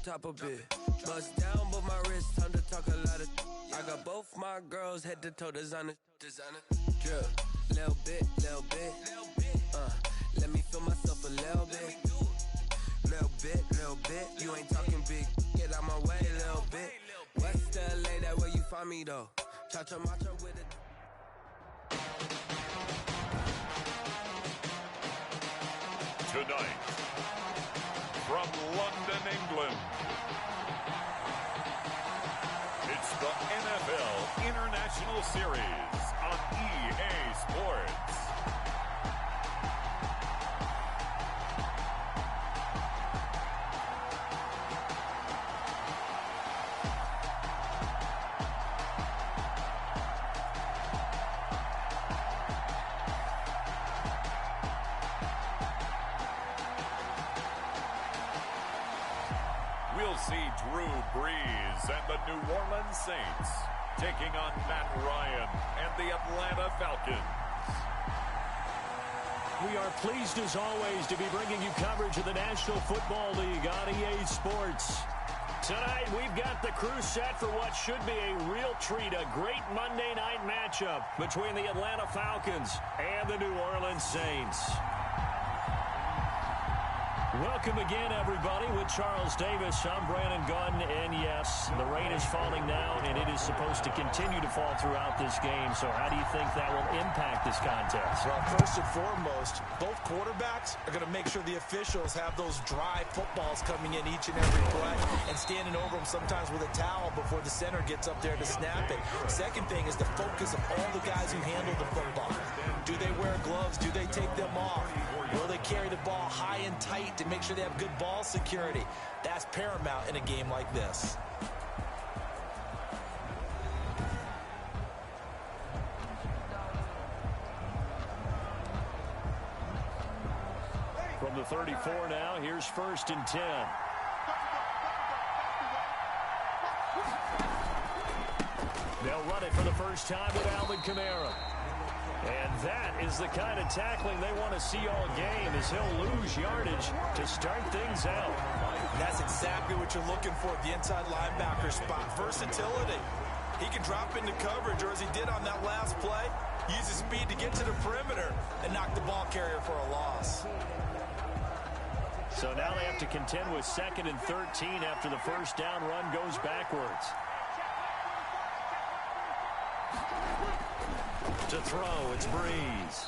top of it. Bust down, but my wrist, time to talk a lot of. I got both my girls head to toe designer. Drip, little bit. Let me feel myself a little bit. Little bit. You ain't talking big. Get out my way, little bit. West LA, that where you find me though. Cha-cha macha with it. Tonight, from London, England, it's the NFL International Series on EA Sports. We'll see Drew Brees and the New Orleans Saints taking on Matt Ryan and the Atlanta Falcons. We are pleased, as always, to be bringing you coverage of the National Football League on EA Sports. Tonight, we've got the crew set for what should be a real treat, a great Monday night matchup between the Atlanta Falcons and the New Orleans Saints. Welcome again, everybody, with Charles Davis. I'm Brandon Gunn, and yes, the rain is falling now, and it is supposed to continue to fall throughout this game. So how do you think that will impact this contest? Well, first and foremost, both quarterbacks are going to make sure the officials have those dry footballs coming in each and every play and standing over them sometimes with a towel before the center gets up there to snap it. Second thing is the focus of all the guys who handle the football. Do they wear gloves? Do they take them off? Will they carry the ball high and tight to make sure they have good ball security? That's paramount in a game like this. From the 34 now, here's 1st and 10. They'll run it for the first time with Alvin Kamara. And that is the kind of tackling they want to see all game, as he'll lose yardage to start things out. That's exactly what you're looking for at the inside linebacker spot. Versatility. He can drop into coverage, or as he did on that last play, use his speed to get to the perimeter and knock the ball carrier for a loss. So now they have to contend with 2nd and 13 after the first down run goes backwards. To throw, it's Brees.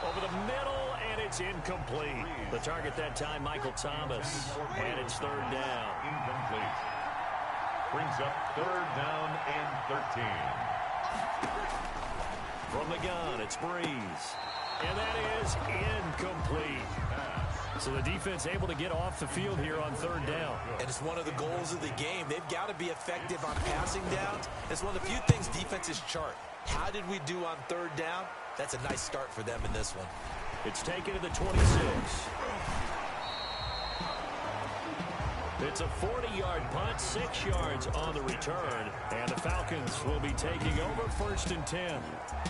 Over the middle, and it's incomplete. The target that time, Michael Thomas. And it's 3rd down. Incomplete. Brings up 3rd down and 13. From the gun, it's Brees. And that is incomplete. So the defense able to get off the field here on 3rd down. And it's one of the goals of the game. They've got to be effective on passing downs. It's one of the few things defenses chart. How did we do on 3rd down? That's a nice start for them in this one. It's taken to the 26. It's a 40-yard punt, 6 yards on the return, and the Falcons will be taking over 1st and 10.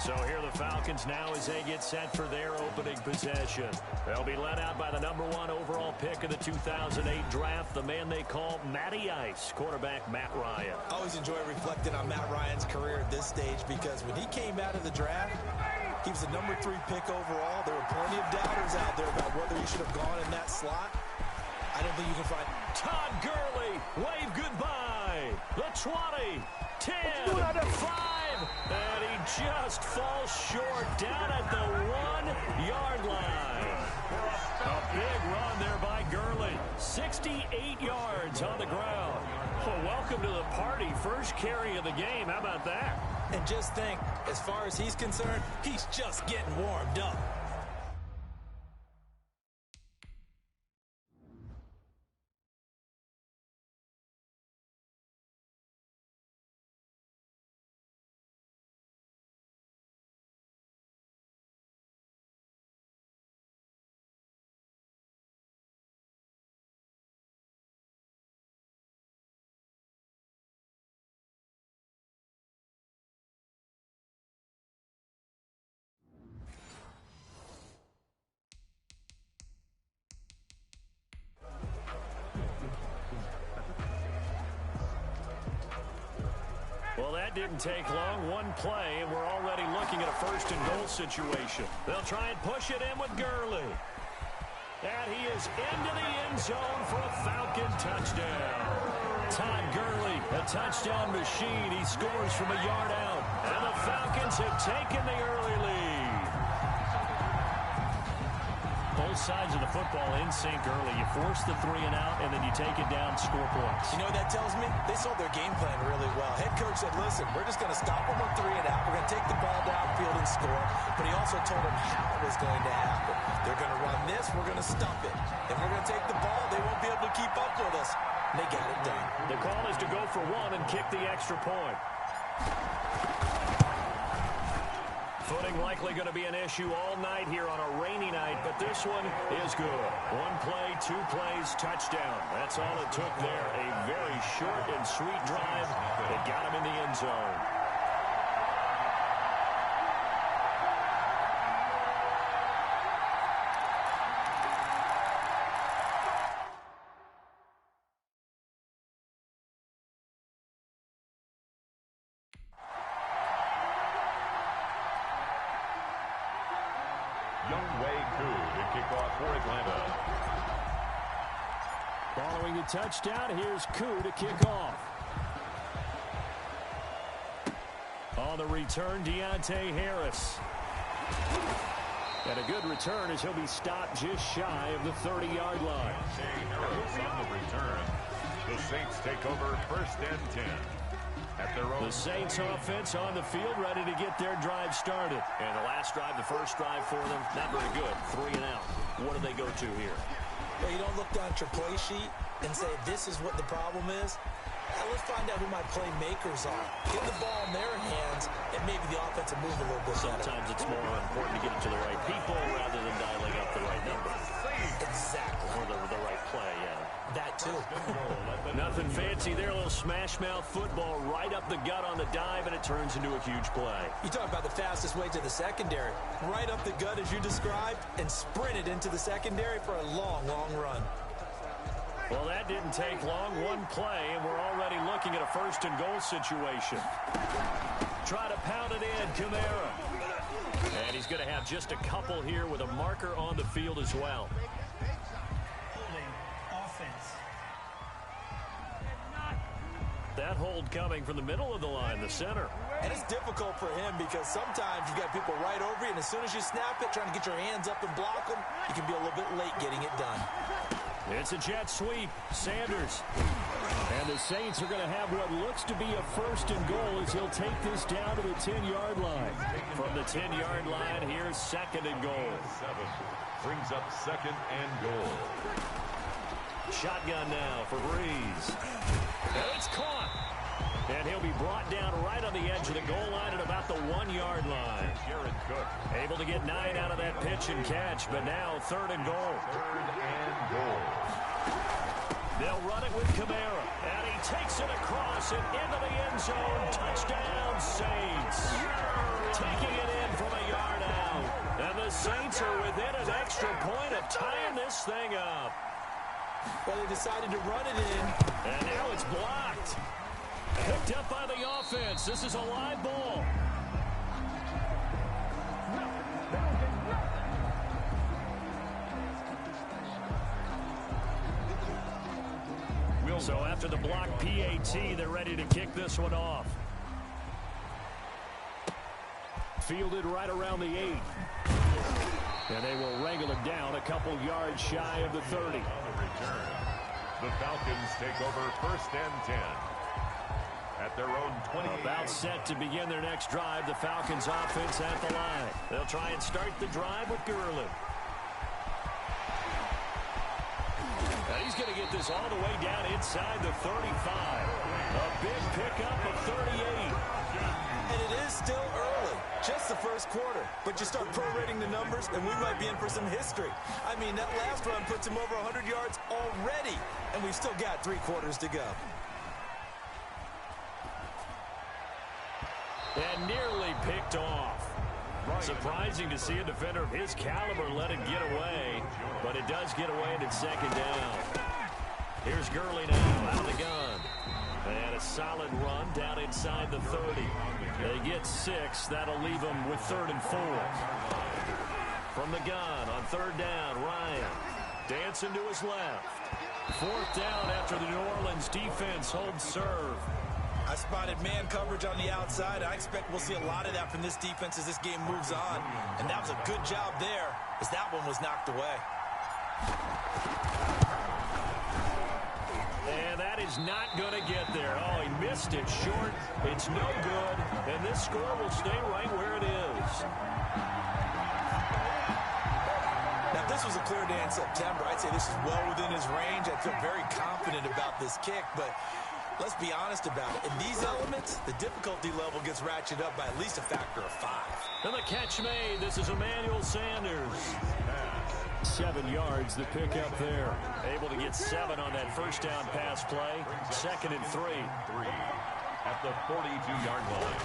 So here are the Falcons now as they get set for their opening possession. They'll be led out by the #1 overall pick of the 2008 draft, the man they call Matty Ice, quarterback Matt Ryan. I always enjoy reflecting on Matt Ryan's career at this stage, because when he came out of the draft, he was the #3 pick overall. There were plenty of doubters out there about whether he should have gone in that slot. I don't think you can find... Todd Gurley, wave goodbye. The 20, 10, 5, and he just falls short down at the 1-yard line. A big run there by Gurley. 68 yards on the ground. Well, welcome to the party. First carry of the game. How about that? And just think, as far as he's concerned, he's just getting warmed up. Well, that didn't take long. One play, and we're already looking at a first-and-goal situation. They'll try and push it in with Gurley. And he is into the end zone for a Falcon touchdown. Todd Gurley, a touchdown machine. He scores from a yard out. And the Falcons have taken the early lead. Both sides of the football in sync early. You force the 3 and out, and then you take it down, score points. You know what that tells me? They sold their game plan really well. Head coach said, listen, we're just going to stop them on 3 and out. We're going to take the ball downfield and score. But he also told them how it was going to happen. They're going to run this. We're going to stump it. Then we're going to take the ball. They won't be able to keep up with us. They got it done. The call is to go for 1 and kick the extra point. Footing likely going to be an issue all night here on a rainy night, but this one is good. 1 play, 2 plays, touchdown. That's all it took there. A very short and sweet drive that got him in the end zone. Following the touchdown, here's Koo to kick off. On the return, Deontay Harris. And a good return as he'll be stopped just shy of the 30-yard line. Harris on the return. The Saints take over first and 10. At their own. The Saints offense on the field, ready to get their drive started. And the last drive, the first drive for them, not very good. 3 and out. What do they go to here? Well, you don't look down at your play sheet and say, this is what the problem is. Let's find out who my playmakers are. Get the ball in their hands, and maybe the offense will move a little bit better. Sometimes it's more important to get it to the right people rather than dialing up the right number. Exactly. Or the right play, yeah. That, too. Nothing fancy there. A little smash-mouth football right up the gut on the dive, and it turns into a huge play. You talk about the fastest way to the secondary. Right up the gut, as you described, and sprinted into the secondary for a long, long run. Well, that didn't take long. 1 play, and we're already looking at a first-and-goal situation. Try to pound it in, Kamara. And he's going to have just a couple here with a marker on the field as well. That hold coming from the middle of the line, the center. And it's difficult for him because sometimes you've got people right over you, and as soon as you snap it, trying to get your hands up and block them, you can be a little bit late getting it done. It's a jet sweep. Sanders. And the Saints are going to have what looks to be a first and goal as he'll take this down to the 10-yard line. From the 10-yard line, here's second and goal. 7 brings up second and goal. Shotgun now for Breeze. And it's caught. And he'll be brought down right on the edge of the goal line at about the 1-yard line. Jared Cook. Able to get 9 out of that pitch and catch, but now third and goal. Third and goal. They'll run it with Kamara. And he takes it across and into the end zone. Touchdown, Saints. Taking it in from a yard out. And the Saints are within an extra point of tying this thing up. Well, they decided to run it in. And now it's blocked. Picked up by the offense. This is a live ball. So after the block PAT, they're ready to kick this one off. Fielded right around the 8. And they will wrangle it down a couple yards shy of the 30. On the return, the Falcons take over first and 10. At their own 20. About set to begin their next drive, the Falcons offense at the line. They'll try and start the drive with Gurley. Now he's going to get this all the way down inside the 35. A big pickup of 38. And it is still early, just the first quarter. But you start prorating the numbers, and we might be in for some history. I mean, that last run puts him over 100 yards already, and we've still got 3 quarters to go. And nearly picked off. Surprising to see a defender of his caliber let it get away, but it does get away and it's second down. Here's Gurley now out of the gun. And a solid run down inside the 30. They get 6. That'll leave them with 3rd and 4. From the gun on 3rd down, Ryan dancing to his left. 4th down after the New Orleans defense holds serve. I spotted man coverage on the outside. I expect we'll see a lot of that from this defense as this game moves on. And that was a good job there as that one was knocked away. And that is not going to get there. Oh, he missed it short. It's no good. And this score will stay right where it is. Now, if this was a clear day in September, I'd say this is well within his range. I feel very confident about this kick, but let's be honest about it. In these elements, the difficulty level gets ratcheted up by at least a factor of 5. And the catch made. This is Emmanuel Sanders. 7 yards, the pickup there. Able to get 7 on that first down pass play. 2nd and 3. At the 42-yard line.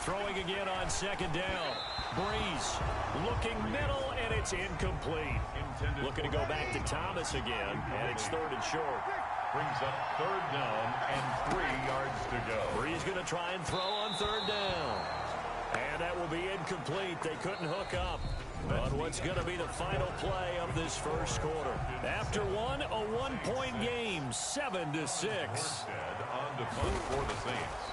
Throwing again on 2nd down. Breeze looking middle, and it's incomplete. Looking to go back to Thomas again, and it's 3rd and short. Brings up 3rd down and 3 yards to go. Breeze going to try and throw on 3rd down. And that will be incomplete. They couldn't hook up on what's going to be the final play of this first quarter. After one, a 1-point game, 7-6. On to punt for the Saints.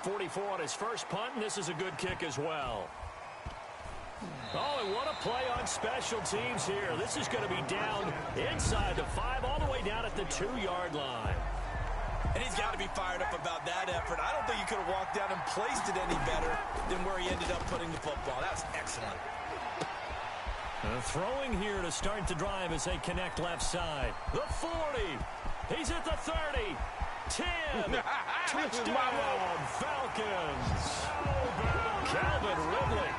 44 on his first punt, and this is a good kick as well. Oh, and what a play on special teams here. This is going to be down inside the 5, all the way down at the 2-yard line. And he's got to be fired up about that effort. I don't think he could have walked down and placed it any better than where he ended up putting the football. That was excellent. Throwing here to start the drive as they connect left side. The 40. He's at the 30. 10. Touchdown, Falcons. Calvin Ridley,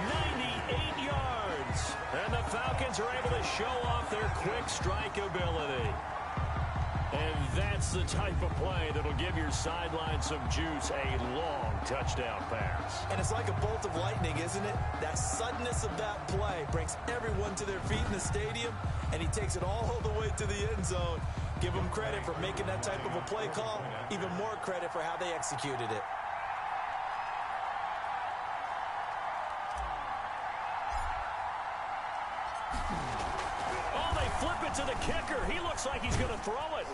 98 yards. And the Falcons are able to show off their quick strike ability. And that's the type of play that'll give your sideline some juice, a long touchdown pass. And it's like a bolt of lightning, isn't it? That suddenness of that play brings everyone to their feet in the stadium, and he takes it all the way to the end zone. Give him credit for making that type of a play call, even more credit for how they executed it. Oh, they flip it to the kicker. He looks like he's going to throw it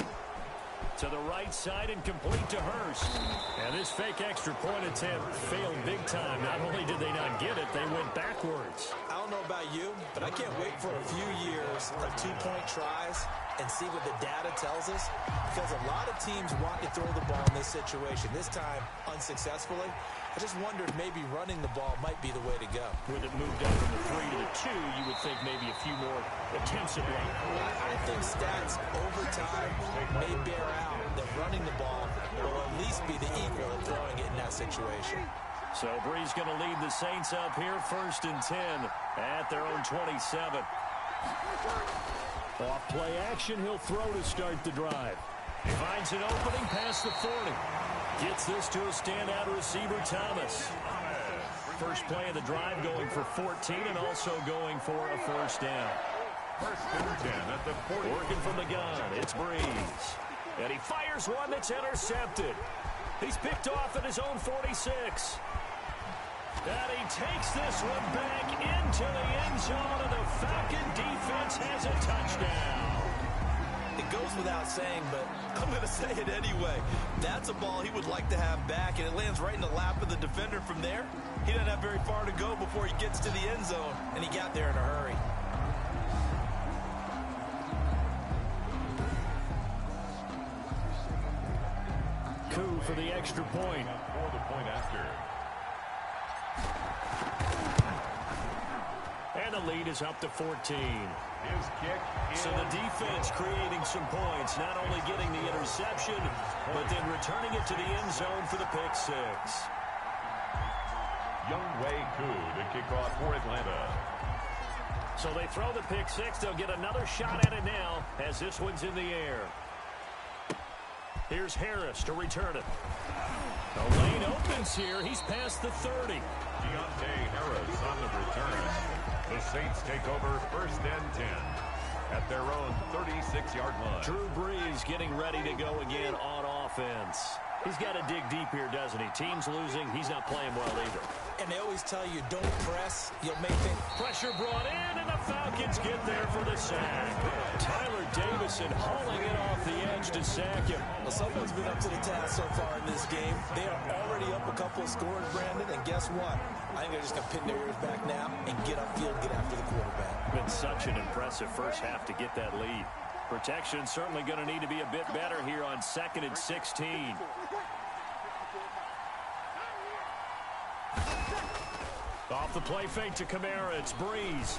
to the right side and complete to Hurst. And this fake extra point attempt failed big time. Not only did they not get it, they went backwards. I don't know about you, but I can't wait for a few years of 2-point tries and see what the data tells us, because a lot of teams want to throw the ball in this situation, this time unsuccessfully. I just wonder if maybe running the ball might be the way to go. With it moved up from the 3 to the 2, you would think maybe a few more attempts at running. I think stats over time may bear out that running the ball will at least be the equal of throwing it in that situation. So Breeze going to lead the Saints up here, 1st and 10 at their own 27. Off play action, he'll throw to start the drive. He finds an opening past the 40. Gets this to a standout receiver, Thomas. First play of the drive going for 14 and also going for a 1st down. 1st and 10 at the 40. Working from the gun, it's Breeze. And he fires one that's intercepted. He's picked off at his own 46. And he takes this one back into the end zone, and the Falcon defense has a touchdown. It goes without saying, but I'm going to say it anyway. That's a ball he would like to have back, and it lands right in the lap of the defender from there. He doesn't have very far to go before he gets to the end zone, and he got there in a hurry. Coup for the extra point. For the point after. And the lead is up to 14. His kick is So the defense creating some points, not only getting the interception, but then returning it to the end zone for the pick 6. Younghoe Koo to kick off for Atlanta. So they throw the pick 6. They'll get another shot at it now as this one's in the air. Here's Harris to return it. The lane opens here. He's past the 30. Deontay Harris on the return. The Saints take over 1st and 10. at their own 36-yard line. Drew Brees getting ready to go again on offense. He's got to dig deep here, doesn't he? Team's losing. He's not playing well either. And they always tell you, don't press. You'll make things. Pressure brought in, and the Falcons get there for the sack. Tyler Davison hauling it off the edge to sack him. Well, someone's been up to the task so far in this game. They are already up a couple of scores, Brandon, and guess what? I think they're just going to pin their ears back now and get upfield, get after the quarterback. Been such an impressive first half to get that lead. Protection certainly going to need to be a bit better here on 2nd and 16. Off the play fake to Kamara, it's Brees.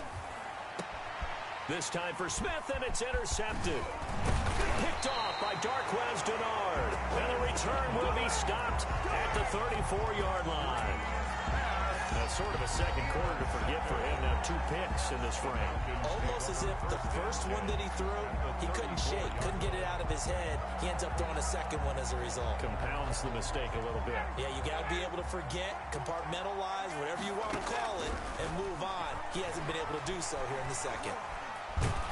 This time for Smith, and it's intercepted. Picked off by Darquez Denard. And the return will be stopped at the 34-yard line. That's sort of a second quarter to forget for him. Now 2 picks in this frame. Almost as if the first one that he threw, he couldn't shake, couldn't get it out of his head. He ends up throwing a second one as a result. Compounds the mistake a little bit. Yeah, you got to be able to forget, compartmentalize, whatever you want to call it, and move on. He hasn't been able to do so here in the second.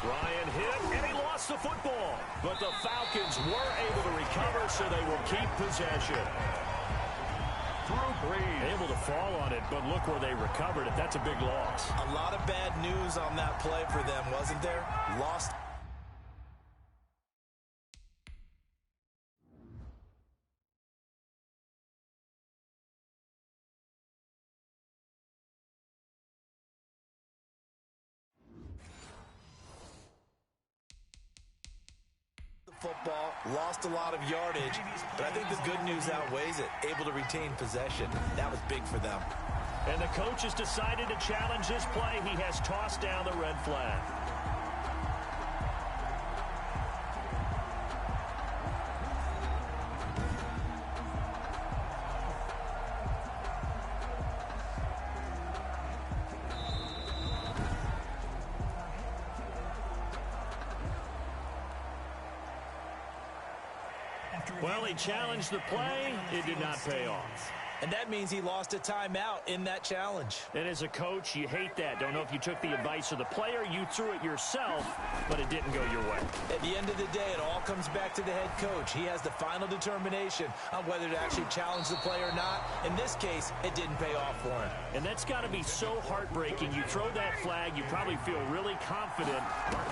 Ryan hit, and he lost the football. But the Falcons were able to recover, so they will keep possession. Drew Brees Able to fall on it, but look where they recovered it. That's a big loss. A lot of bad news on that play for them, wasn't there? Lost. Football, lost a lot of yardage, but I think the good news outweighs it. Able to retain possession. That was big for them. And the coach has decided to challenge this play. He has tossed down the red flag. Well, he challenged the play. It did not pay off. And that means he lost a timeout in that challenge. And as a coach, you hate that. Don't know if you took the advice of the player. You threw it yourself, but it didn't go your way. At the end of the day, it all comes back to the head coach. He has the final determination on whether to actually challenge the play or not. In this case, it didn't pay off for him. And that's got to be so heartbreaking. You throw that flag, you probably feel really confident,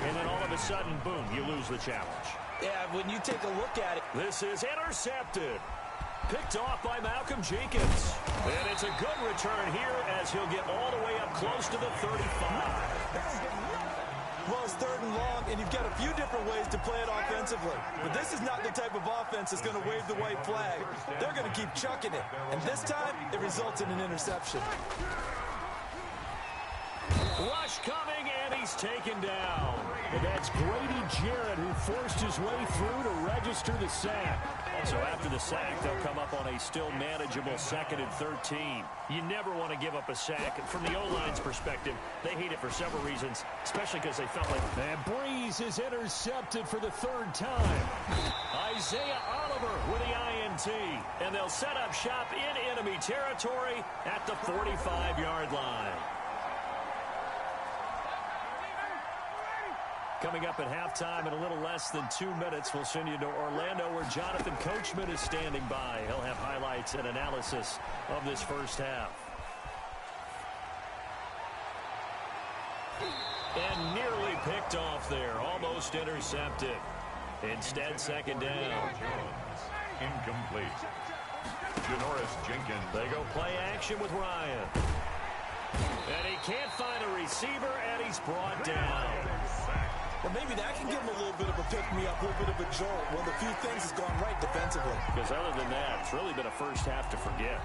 and then all of a sudden, boom, you lose the challenge. Yeah, when you take a look at it. This is intercepted. Picked off by Malcolm Jenkins. And it's a good return here as he'll get all the way up close to the 35. Well, it's 3rd and long, and you've got a few different ways to play it offensively. But this is not the type of offense that's going to wave the white flag. They're going to keep chucking it. And this time, it results in an interception. Rush coming, and he's taken down. And that's Grady Jarrett who forced his way through to register the sack. So after the sack, they'll come up on a still manageable 2nd and 13. You never want to give up a sack. From the O-line's perspective, they hate it for several reasons, especially because they felt like... And Brees is intercepted for the 3rd time. Isaiah Oliver with the INT. And they'll set up shop in enemy territory at the 45-yard line. Coming up at halftime in a little less than 2 minutes, we'll send you to Orlando where Jonathan Coachman is standing by. He'll have highlights and analysis of this first half. And nearly picked off there, almost intercepted. Instead, 2nd down. incomplete. Janoris Jenkins. They go play action with Ryan. And he can't find a receiver, and he's brought down. Well, maybe that can give him a little bit of a pick-me-up, a little bit of a jolt. One of the few things has gone right defensively. Because other than that, it's really been a first half to forget.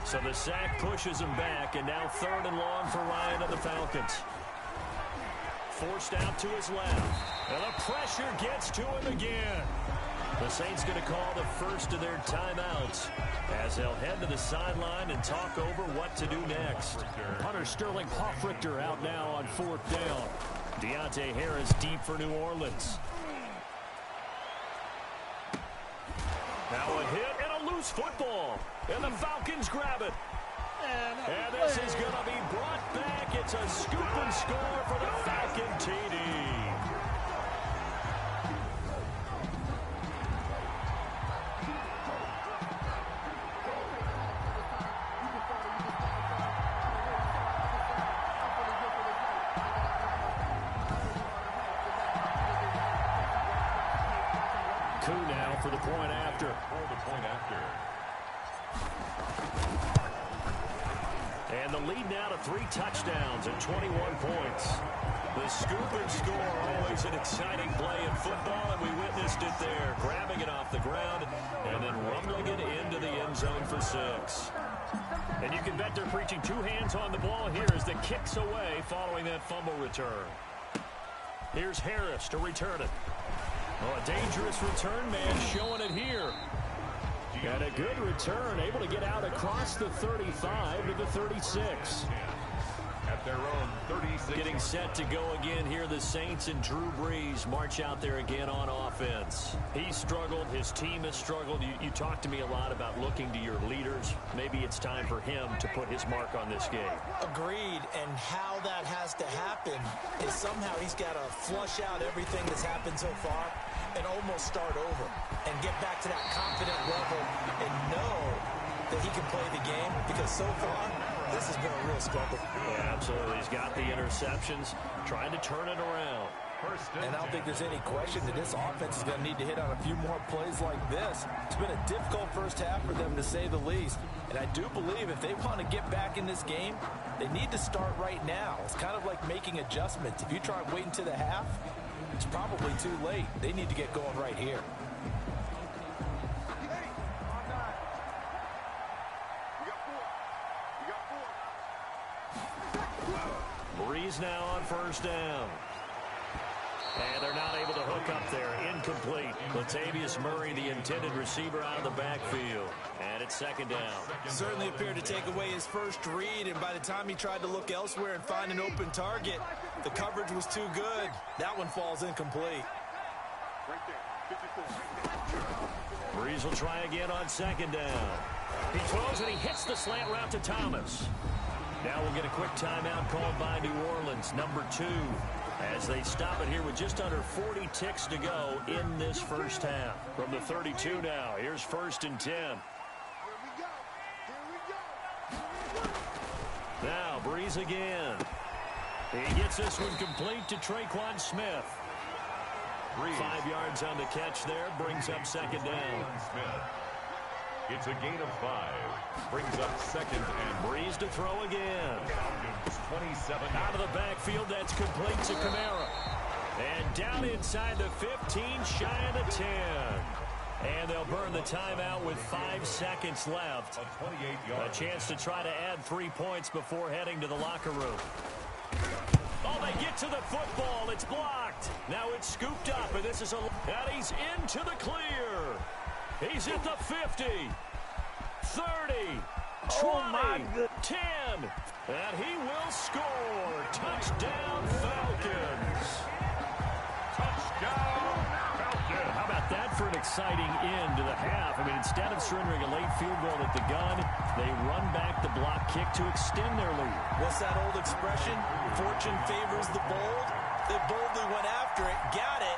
So the sack pushes him back, and now 3rd and long for Ryan and the Falcons. Forced out to his left. And the pressure gets to him again. The Saints going to call the first of their timeouts as they'll head to the sideline and talk over what to do next. Hunter Sterling Hoffrichter out now on 4th down. Deontay Harris deep for New Orleans. Now a hit and a loose football. And the Falcons grab it. And this is going to be brought back. It's a scoop and score for the Falcon TD. 2 now for the point after. And the lead now to 3 touchdowns and 21 points. The scoop and score, always an exciting play in football, and we witnessed it there, grabbing it off the ground and then rumbling it into the end zone for 6. And you can bet they're preaching 2 hands on the ball here as the kick's away following that fumble return. Here's Harris to return it. Oh, a dangerous return man showing it here. And a good return, able to get out across the 35 to the 36. At their own 36. Getting set to go again here. The Saints and Drew Brees march out there again on offense. He struggled. His team has struggled. You talked to me a lot about looking to your leaders. Maybe it's time for him to put his mark on this game. Agreed. And how that has to happen is somehow he's got to flush out everything that's happened so far and almost start over and get back to that confident level and know that he can play the game, because so far this has been a real struggle. Yeah, absolutely. He's got the interceptions, trying to turn it around. And I don't think there's any question that this offense is going to need to hit on a few more plays like this. It's been a difficult first half for them, to say the least. And I do believe if they want to get back in this game, they need to start right now. It's kind of like making adjustments. If you try waiting to the half, it's probably too late. They need to get going right here. Brees now on first down. And they're not able to hook up there. Incomplete. Latavius Murray, the intended receiver, out of the backfield. And it's second down. Certainly appeared to take away his first read, and by the time he tried to look elsewhere and find an open target, the coverage was too good. That one falls incomplete. Brees will try again on second down. He throws and he hits the slant route to Thomas. Now we'll get a quick timeout called by New Orleans, number 2, as they stop it here with just under 40 ticks to go in this first half. From the 32 now, here's 1st and 10. Now Brees again. He gets this one complete to Traquan Smith. 5 yards on the catch there, brings up second down. It's a gain of 5. Brings up second and Brees to throw again. 27. Out of the backfield, that's complete to Kamara. And down inside the 15, shy of the 10. And they'll burn the timeout with 5 seconds left. A chance to try to add 3 points before heading to the locker room. Oh, they get to the football. It's blocked. Now it's scooped up, and this is a... And he's into the clear. He's at the 50, 30, 20, 10, and he will score. Touchdown, Falcons. Touchdown, Falcons. How about that for an exciting end to the half? I mean, instead of surrendering a late field goal at the gun, they run back the block kick to extend their lead. What's that old expression? Fortune favors the bold. They boldly went after it, got it.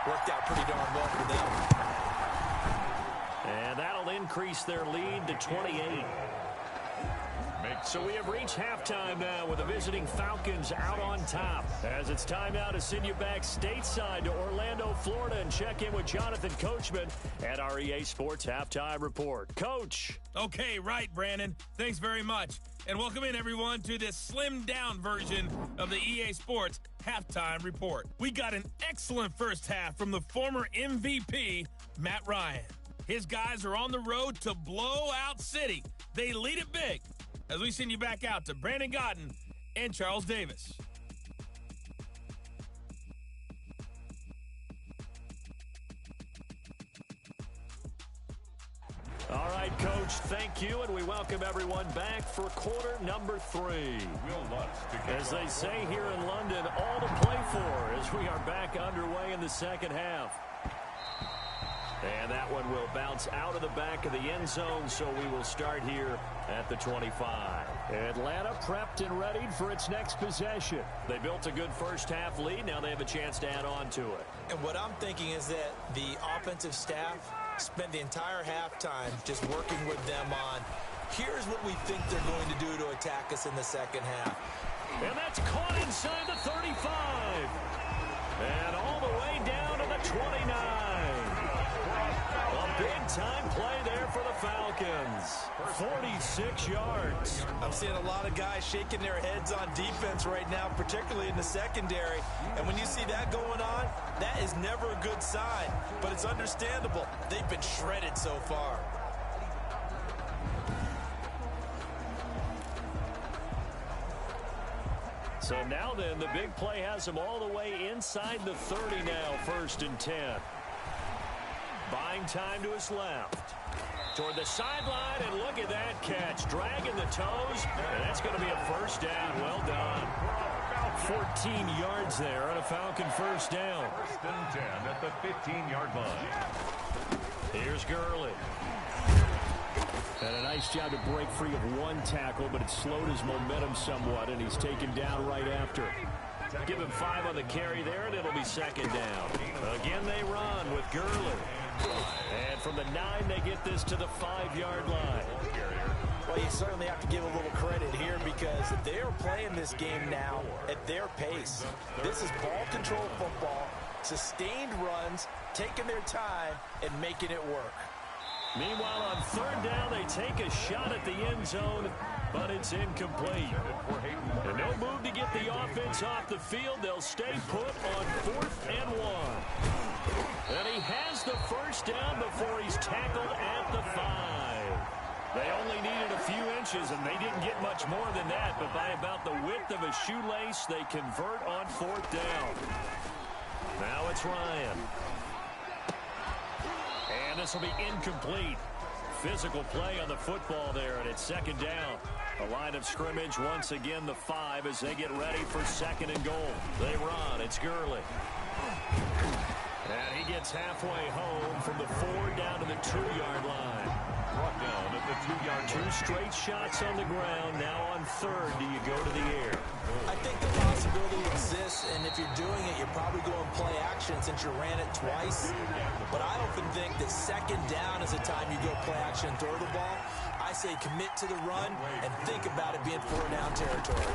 Worked out pretty darn well for them. And that'll increase their lead to 28. So we have reached halftime now with the visiting Falcons out on top. As it's time now to send you back stateside to Orlando, Florida, and check in with Jonathan Coachman at our EA Sports Halftime Report. Coach. Okay, right, Brandon. Thanks very much. And welcome in, everyone, to this slimmed-down version of the EA Sports Halftime Report. We got an excellent first half from the former MVP, Matt Ryan. His guys are on the road to Blowout City. They lead it big. As we send you back out to Brandon Godden and Charles Davis. All right, Coach, thank you, and we welcome everyone back for quarter number 3. As they say here in London, all to play for as we are back underway in the second half. And that one will bounce out of the back of the end zone, so we will start here at the 25. Atlanta prepped and readied for its next possession. They built a good first-half lead. Now they have a chance to add on to it. And what I'm thinking is that the offensive staff spent the entire halftime just working with them on, here's what we think they're going to do to attack us in the second half. And that's caught inside the 35. And all the way down to the 29. A big-time play there for the Falcons. 46 yards. I'm seeing a lot of guys shaking their heads on defense right now, particularly in the secondary. And when you see that going on, that is never a good sign. But it's understandable. They've been shredded so far. So now then, the big play has them all the way inside the 30 now, 1st and 10. Buying time to his left. Toward the sideline, and look at that catch. Dragging the toes, and that's going to be a first down. Well done. 14 yards there on a Falcon first down. 1st and 10 at the 15-yard line. Here's Gurley. And a nice job to break free of one tackle, but it slowed his momentum somewhat, and he's taken down right after. Give him 5 on the carry there, and it'll be 2nd down. Again, they run with Gurley. And from the 9, they get this to the 5-yard line. Well, you certainly have to give a little credit here because they are playing this game now at their pace. This is ball control football, sustained runs, taking their time, and making it work. Meanwhile, on 3rd down, they take a shot at the end zone, but it's incomplete. And no move to get the offense off the field. They'll stay put on 4th and 1. And he has the first down before he's tackled at the 5. They only needed a few inches, and they didn't get much more than that, but by about the width of a shoelace, they convert on 4th down. Now it's Ryan. And this will be incomplete. Physical play on the football there, and it's 2nd down. A line of scrimmage, once again, the 5 as they get ready for 2nd and goal. They run. It's Gurley. And he gets halfway home from the 4 down to the 2-yard line. Brought down at the 2-yard line. 2 straight shots on the ground. Now on 3rd, do you go to the air? I think the possibility exists, and if you're doing it, you're probably going play action since you ran it twice. But I often think that 2nd down is the time you go play action and throw the ball. I say commit to the run and think about it being 4-down territory.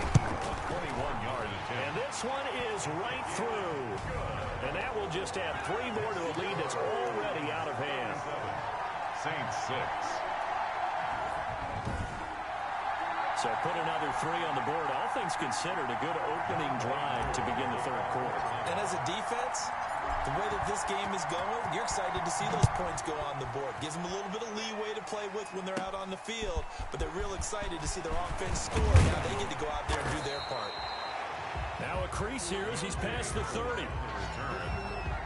21 yards. And this one is right through. And that will just add 3 more to a lead that's already out of hand. Saints 6. So put another 3 on the board. All things considered, a good opening drive to begin the 3rd quarter. And as a defense, the way that this game is going, you're excited to see those points go on the board. Gives them a little bit of leeway to play with when they're out on the field, but they're real excited to see their offense score. Now they get to go out there and do their part. Now a crease here as he's past the 30.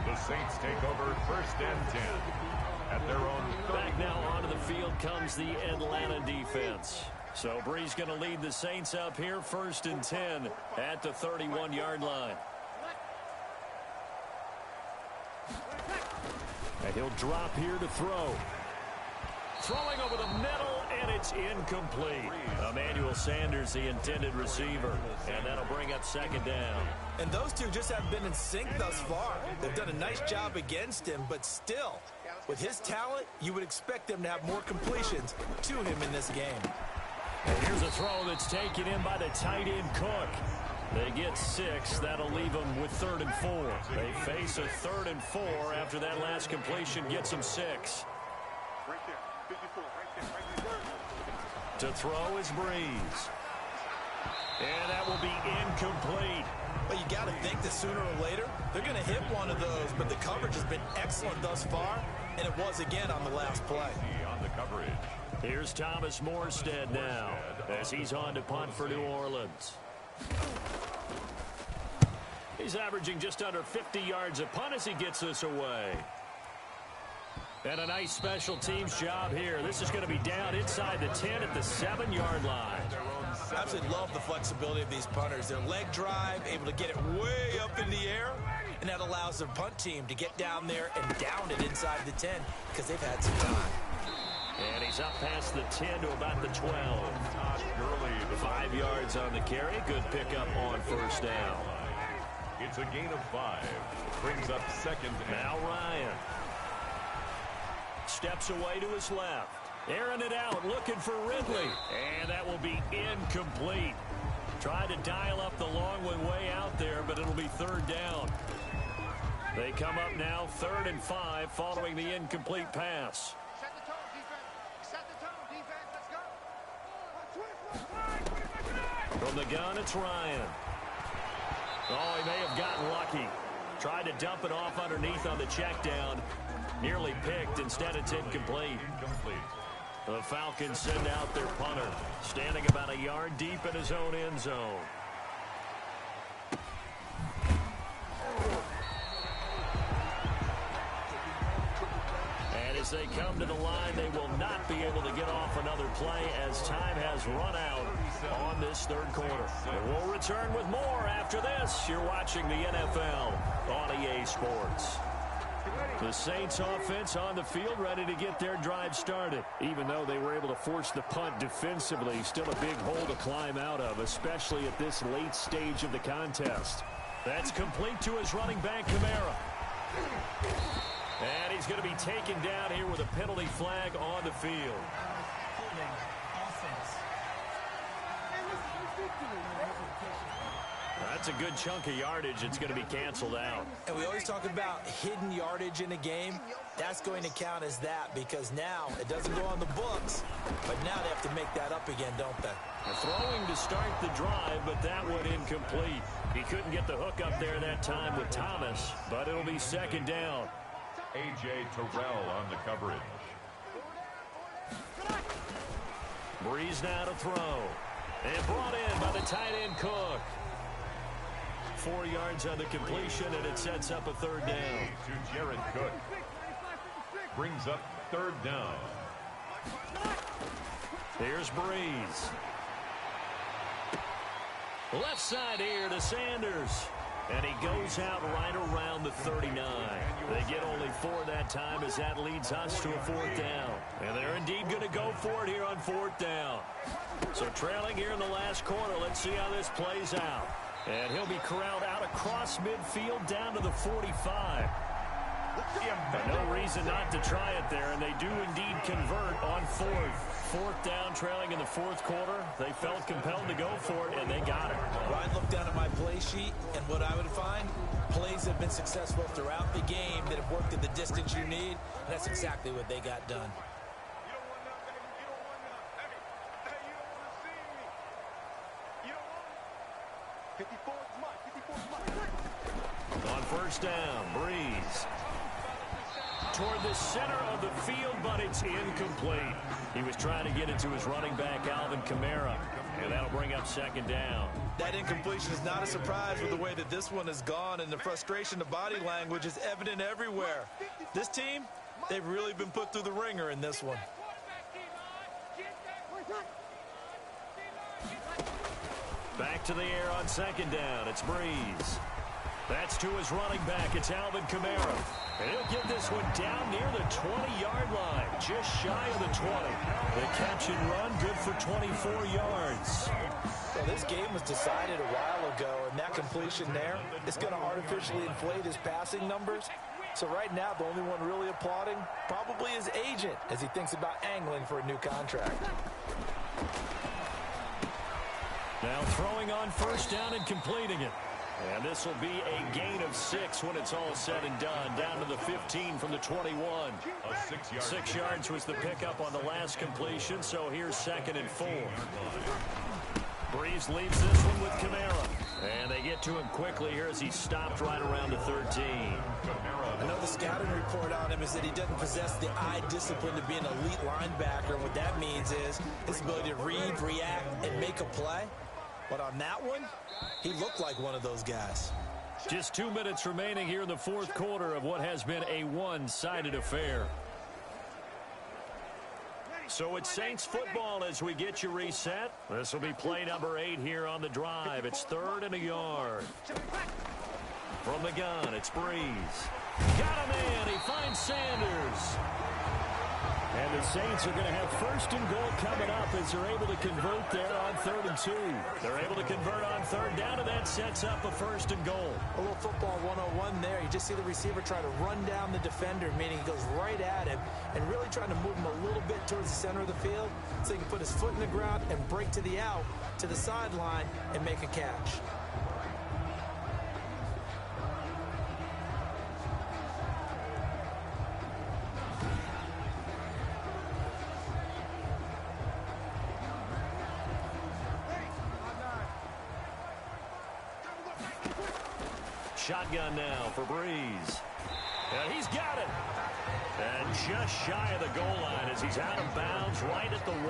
The Saints take over 1st and 10 at their own 30. Back now onto the field comes the Atlanta defense. So Bree's going to lead the Saints up here 1st and 10 at the 31-yard line. And he'll drop here to throw. Throwing over the middle, and it's incomplete. Emmanuel Sanders, the intended receiver. And that'll bring up 2nd down. And those two just haven't been in sync thus far. They've done a nice job against him, but still, with his talent, you would expect them to have more completions to him in this game. And here's a throw that's taken in by the tight end Cook. They get 6. That'll leave them with 3rd and 4. They face a 3rd and 4 after that last completion gets them 6. To throw is Breeze. And that will be incomplete. But you got to think that sooner or later, they're going to hit one of those. But the coverage has been excellent thus far, and it was again on the last play. On the coverage. Here's Thomas Morstead now as he's on to punt for New Orleans. He's averaging just under 50 yards a punt as he gets this away. And a nice special teams job here. This is going to be down inside the 10 at the 7-yard line. I absolutely love the flexibility of these punters. Their leg drive, able to get it way up in the air, and that allows their punt team to get down there and down it inside the 10 because they've had some time. And he's up past the 10 to about the 12. 5 yards on the carry. Good pickup on first down. It's a gain of 5. Brings up second. Now Ryan steps away to his left. Airing it out, looking for Ridley. And that will be incomplete. Tried to dial up the long one way out there, but it'll be third down. They come up now 3rd and 5 following the incomplete pass. Set the tone, defense. Set the tone, defense. Let's go. From the gun, it's Ryan. Oh, he may have gotten lucky. Tried to dump it off underneath on the check down. Nearly picked. Instead, it's incomplete. The Falcons send out their punter, standing about a yard deep in his own end zone. And as they come to the line, they will not be able to get off another play as time has run out on this third quarter. And we'll return with more after this. You're watching the NFL on EA Sports. The Saints offense on the field ready to get their drive started. Even though they were able to force the punt defensively, still a big hole to climb out of, especially at this late stage of the contest. That's complete to his running back, Kamara. And he's going to be taken down here with a penalty flag on the field. That's a good chunk of yardage. It's going to be canceled out. And we always talk about hidden yardage in a game. That's going to count as that because now it doesn't go on the books, but now they have to make that up again, don't they? They're throwing to start the drive, but that one incomplete. He couldn't get the hook up there that time with Thomas, but it'll be second down. A.J. Terrell on the coverage. Breeze now to throw. And brought in by the tight end Cook. 4 yards on the completion, and it sets up a third down. To Jared Cook. Brings up third down. Here's Breeze. Left side here to Sanders. And he goes out right around the 39. They get only 4 that time as that leads us to a fourth down. And they're indeed going to go for it here on fourth down. So trailing here in the last quarter, let's see how this plays out. And he'll be corralled out across midfield down to the 45. No reason not to try it there, and they do indeed convert on fourth. Fourth down, trailing in the fourth quarter. They felt compelled to go for it, and they got it. Ryan looked down at my play sheet, and what I would find, plays have been successful throughout the game that have worked at the distance you need, and that's exactly what they got done. On first down, Breeze. Toward the center of the field, but it's incomplete. He was trying to get it to his running back, Alvin Kamara, and that'll bring up second down. That incompletion is not a surprise with the way that this one has gone, and the frustration, the body language is evident everywhere. This team, they've really been put through the ringer in this one. Back to the air on second down. It's Breeze. That's to his running back. It's Alvin Kamara. And he'll get this one down near the 20-yard line, just shy of the 20. The catch and run, good for 24 yards. Well, this game was decided a while ago, and that completion there is going to artificially inflate his passing numbers. So right now, the only one really applauding probably his agent as he thinks about angling for a new contract. Now throwing on first down and completing it. And this will be a gain of 6 when it's all said and done. Down to the 15 from the 21. 6 yards was the pickup on the last completion, so here's second and 4. Breeze leaves this one with Kamara. And they get to him quickly here as he stopped right around the 13. I know the scouting report on him is that he doesn't possess the eye discipline to be an elite linebacker. And what that means is his ability to read, react, and make a play. But on that one, he looked like one of those guys. Just 2 minutes remaining here in the fourth quarter of what has been a one-sided affair. So it's Saints football as we get you reset. This will be play number 8 here on the drive. It's 3rd and a yard. From the gun, it's Breeze. Got a man. He finds Sanders. And the Saints are going to have first and goal coming up as they're able to convert there on 3rd and 2. They're able to convert on 3rd down, and that sets up a first and goal. A little football 101 there. You just see the receiver try to run down the defender, meaning he goes right at him and really trying to move him a little bit towards the center of the field so he can put his foot in the ground and break to the out, to the sideline, and make a catch. Shotgun now for Breeze. And he's got it. And just shy of the goal line as he's out of bounds right at the 1.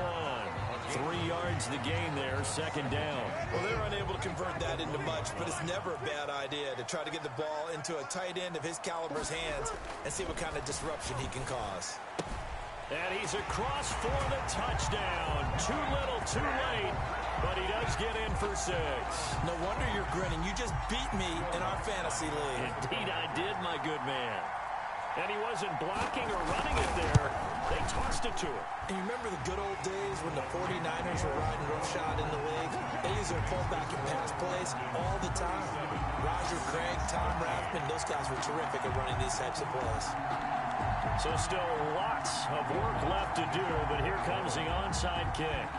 3 yards the gain there, 2nd down. Well, they're unable to convert that into much, but it's never a bad idea to try to get the ball into a tight end of his caliber's hands and see what kind of disruption he can cause. And he's across for the touchdown. Too little, too late. But he does get in for 6. No wonder you're grinning. You just beat me in our fantasy league. Indeed I did, my good man. And he wasn't blocking or running it there. They tossed it to him. And you remember the good old days when the 49ers were riding roughshod in the league? They used their pullback and pass plays all the time. Roger Craig, Tom Rathman, those guys were terrific at running these types of plays. So still lots of work left to do, but here comes the onside kick.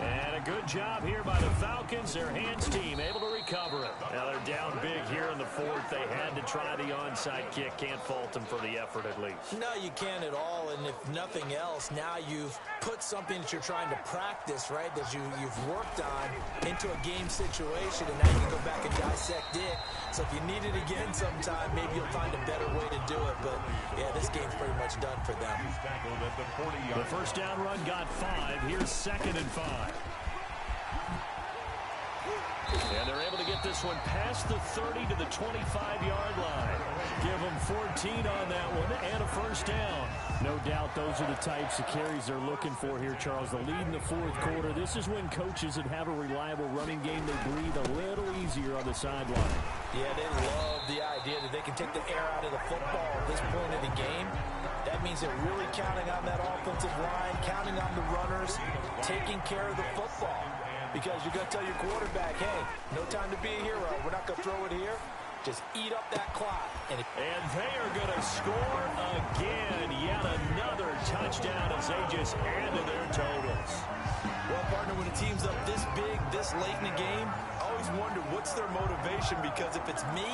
And a good job here by the Falcons. Their hands team able to recover it. Now they're down big here in the 4th. They had to try the onside kick. Can't fault them for the effort at least. No, you can't at all. And if nothing else, now you've put something that you're trying to practice, right, that you've worked on into a game situation. And now you can go back and dissect it. So if you need it again sometime, maybe you'll find a better way to do it. But, yeah, this game's pretty much done for them. The first down run got 5. Here's 2nd and 5. And they're able to get this one past the 30 to the 25-yard line. Give them 14 on that one and a first down. No doubt those are the types of carries they're looking for here, Charles. The lead in the 4th quarter. This is when coaches that have a reliable running game, they breathe a little easier on the sideline. Yeah, they love the idea that they can take the air out of the football at this point of the game. That means they're really counting on that offensive line, counting on the runners, taking care of the football. Because you're going to tell your quarterback, hey, no time to be a hero. We're not going to throw it here. Just eat up that clock. And they are going to score again. Yet another touchdown as they just add to their totals. Well, partner, when a team's up this big, this late in the game, I always wonder what's their motivation. Because if it's me,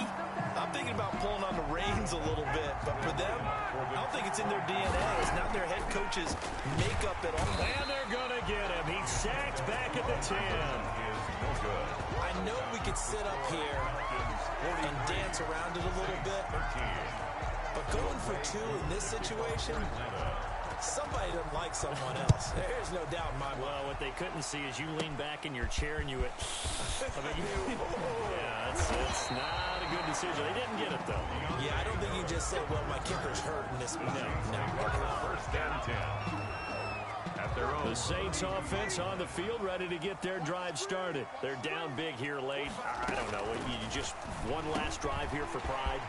I'm thinking about pulling on the reins a little bit. But for them, I don't think it's in their DNA. It's not their head coach's makeup at all. And they're going to get him. He's sacked back at the 10. I know we could sit up here and dance around it a little bit. But going for 2 in this situation, somebody doesn't like someone else. There's no doubt in my mind. Well, what they couldn't see is you lean back in your chair and you went, yeah, it's not a good decision. They didn't get it, though. Yeah, I don't think you can just say, well, my kicker's hurt in this one. No. First down 10. At their own. The Saints offense on the field, ready to get their drive started. They're down big here late. I don't know. You just one last drive here for pride.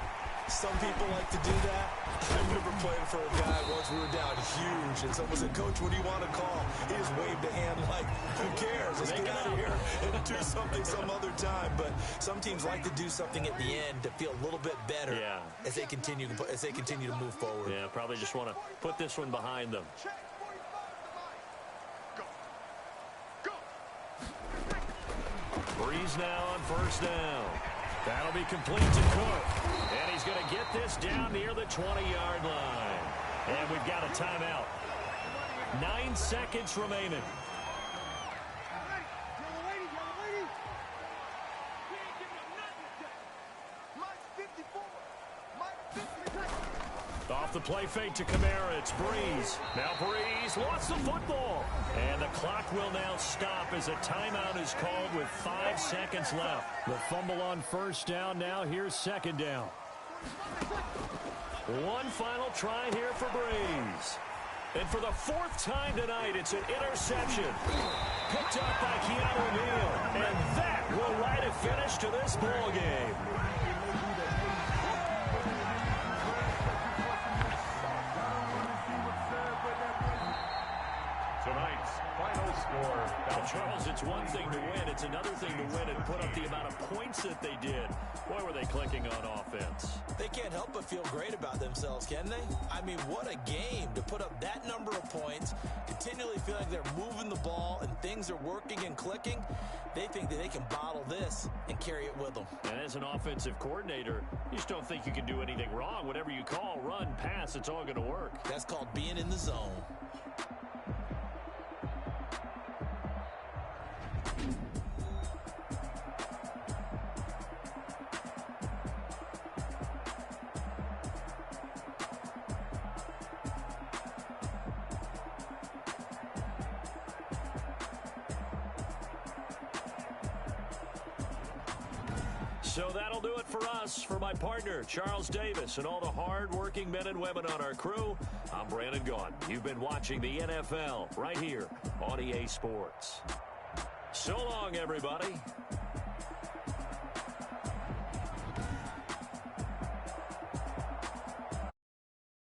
Some people like to do that. I remember playing for a guy once. We were down huge, and someone said, Coach, what do you want to call? He just waved a hand like, who cares? Let's get out of here and do something some other time. But some teams like to do something at the end to feel a little bit better as they continue to move forward. Yeah, probably just want to put this one behind them. Breeze now on first down. That'll be complete to Cook. And he's going to get this down near the 20-yard line. And we've got a timeout. 9 seconds remaining. Off the play fake to Kamara, it's Breeze. Now Breeze lost the football. And the clock will now stop as a timeout is called with 5 seconds left. The fumble on first down now. Here's second down. One final try here for Breeze. And for the 4th time tonight, it's an interception. Picked up by Keanu Neal. And that will write a finish to this ball game. Tonight's final score. Well, Charles, it's one thing to win. It's another thing to win and put up the amount of points that they did. Boy, were they clicking on offense. They can't help but feel great about themselves, can they? I mean, what a game to put up that number of points, continually feel like they're moving the ball and things are working and clicking. They think that they can bottle this and carry it with them. And as an offensive coordinator, you just don't think you can do anything wrong. Whatever you call, run, pass, it's all going to work. That's called being in the zone. So that'll do it for us. For my partner, Charles Davis, and all the hard-working men and women on our crew, I'm Brandon Gaudin. You've been watching the NFL right here on EA Sports. So long, everybody.